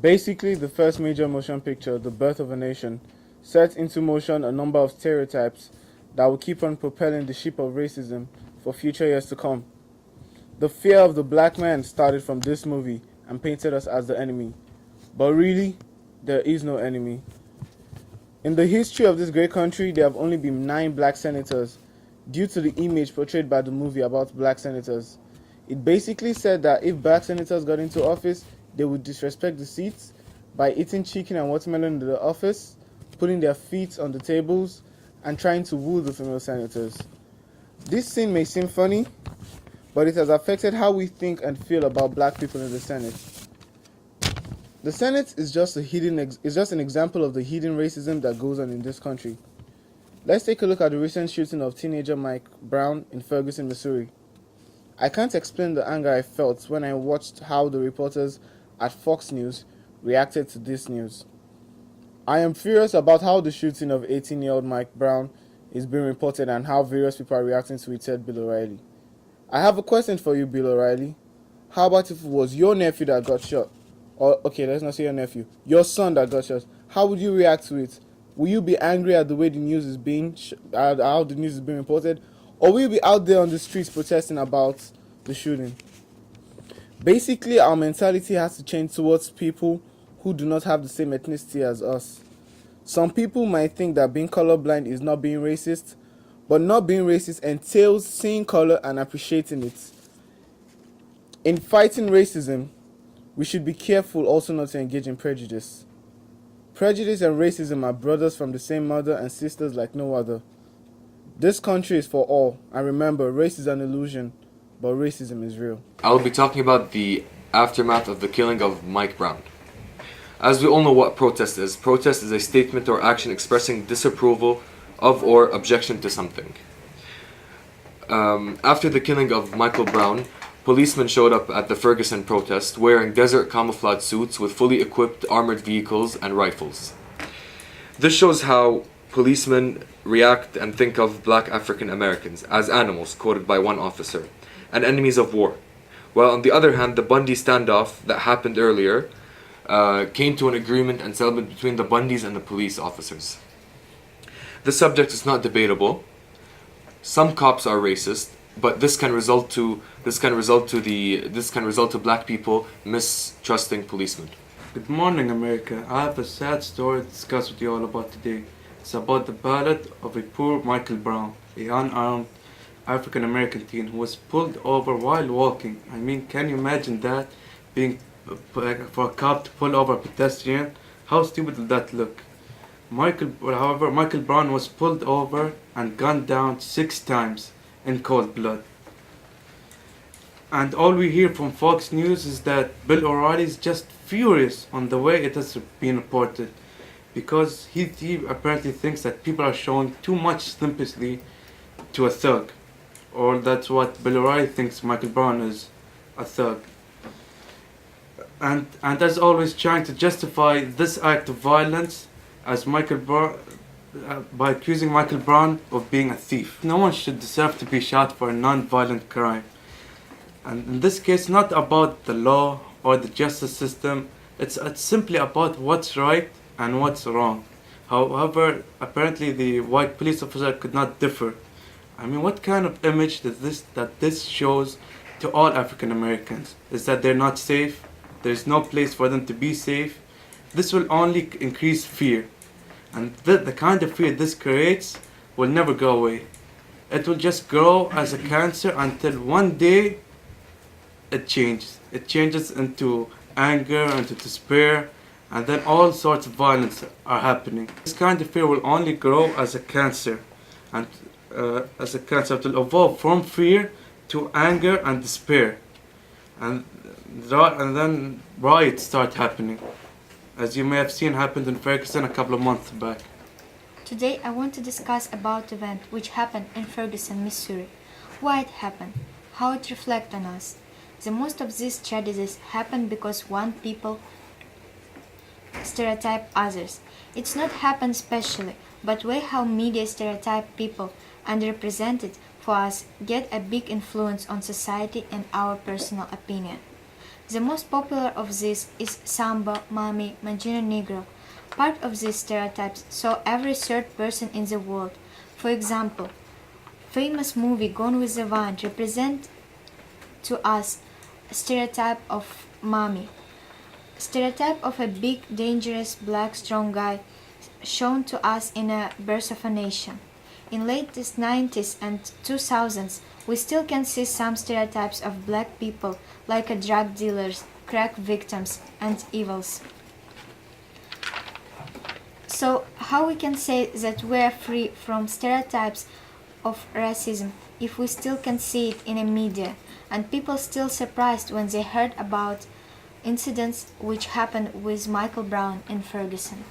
Basically, the first major motion picture, The Birth of a Nation, sets into motion a number of stereotypes that will keep on propelling the ship of racism for future years to come. The fear of the black man started from this movie and painted us as the enemy. But really, there is no enemy. In the history of this great country, there have only been 9 black senators due to the image portrayed by the movie about black senators. It basically said that if black senators got into office, they would disrespect the seats by eating chicken and watermelon in the office, putting their feet on the tables, and trying to woo the female senators. This scene may seem funny, but it has affected how we think and feel about black people in the Senate. The Senate is just an example of the hidden racism that goes on in this country. Let's take a look at the recent shooting of teenager Mike Brown in Ferguson, Missouri. I can't explain the anger I felt when I watched how the reporters at Fox News reacted to this news. I am furious about how the shooting of 18-year-old Mike Brown is being reported and how various people are reacting to it, said Bill O'Reilly. I have a question for you, Bill O'Reilly. How about if it was your nephew that got shot? Or, okay, let's not say your nephew. Your son that got shot. How would you react to it? Will you be angry at the way the news is being, how the news is being reported? Or will you be out there on the streets protesting about the shooting? Basically, our mentality has to change towards people who do not have the same ethnicity as us. Some people might think that being colorblind is not being racist, but not being racist entails seeing color and appreciating it. In fighting racism, we should be careful also not to engage in prejudice. Prejudice and racism are brothers from the same mother and sisters like no other. This country is for all, and remember, race is an illusion, but racism is real. I will be talking about the aftermath of the killing of Mike Brown. As we all know what protest is a statement or action expressing disapproval of or objection to something. After the killing of Michael Brown, policemen showed up at the Ferguson protest wearing desert camouflage suits with fully equipped armored vehicles and rifles. This shows how policemen react and think of black African Americans as animals, quoted by one officer, and enemies of war. While on the other hand, the Bundy standoff that happened earlier came to an agreement and settlement between the Bundys and the police officers. The subject is not debatable. Some cops are racist, but this can result to black people mistrusting policemen. Good morning, America. I have a sad story to discuss with you all about today. It's about the ballad of a poor Michael Brown, a unarmed African American teen who was pulled over while walking. I mean, can you imagine that? For a cop to pull over a pedestrian? How stupid would that look? However, Michael Brown was pulled over and gunned down 6 times in cold blood. And all we hear from Fox News is that Bill O'Reilly is just furious on the way it has been reported, because he apparently thinks that people are showing too much sympathy to a thug, or that's what Bill O'Reilly thinks Michael Brown is, a thug. And as always, trying to justify this act of violence as by accusing Michael Brown of being a thief. No one should deserve to be shot for a non-violent crime. And in this case, not about the law or the justice system, it's simply about what's right and what's wrong. However, apparently the white police officer could not differ. I mean, what kind of image that this shows to all African Americans? Is that they're not safe? There's no place for them to be safe? This will only increase fear. And the kind of fear this creates will never go away. It will just grow as a cancer until one day it changes. It changes into anger, into despair, and then all sorts of violence are happening. This kind of fear will only grow as a cancer, and as a cancer it will evolve from fear to anger and despair, and then riots start happening, as you may have seen happened in Ferguson a couple of months back. Today I want to discuss about the event which happened in Ferguson, Missouri. Why it happened, how it reflects on us. The most of these tragedies happen because one people stereotype others. It's not happen specially, but way how media stereotype people underrepresented for us get a big influence on society and our personal opinion. The most popular of these is Samba, Mami, Mangino Negro. Part of these stereotypes saw every third person in the world. For example, famous movie Gone with the Wind represent to us a stereotype of Mami, stereotype of a big, dangerous, black, strong guy shown to us in A Birth of a Nation. In late 90s and 2000s, we still can see some stereotypes of black people like drug dealers, crack victims, and evils. So how we can say that we are free from stereotypes of racism if we still can see it in the media and people still surprised when they heard about incidents which happened with Michael Brown in Ferguson?